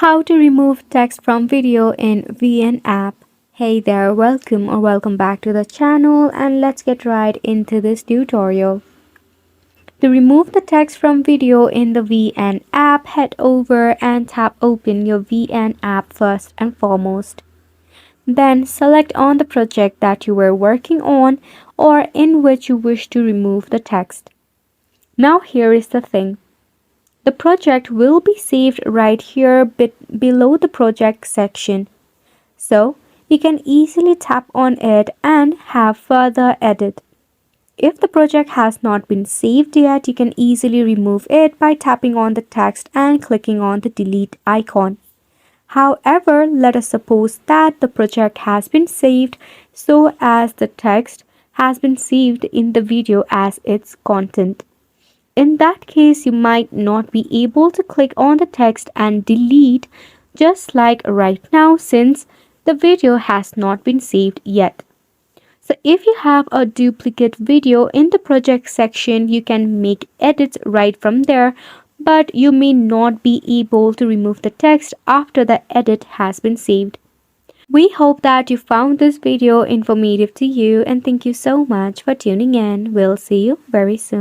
How to remove text from video in VN app. Hey there, welcome back to the channel, and let's get right into this tutorial. To remove the text from video in the VN app, head over and tap open your VN app first and foremost. Then select on the project that you were working on or in which you wish to remove the text. Now here is the thing. The project will be saved right here below the project section. So you can easily tap on it and have further edit. If the project has not been saved yet, you can easily remove it by tapping on the text and clicking on the delete icon. However, let us suppose that the project has been saved so as the text has been saved in the video as its content. In that case, you might not be able to click on the text and delete just like right now since the video has not been saved yet. So if you have a duplicate video in the project section, you can make edits right from there, but you may not be able to remove the text after the edit has been saved. We hope that you found this video informative to you, and thank you so much for tuning in. We'll see you very soon.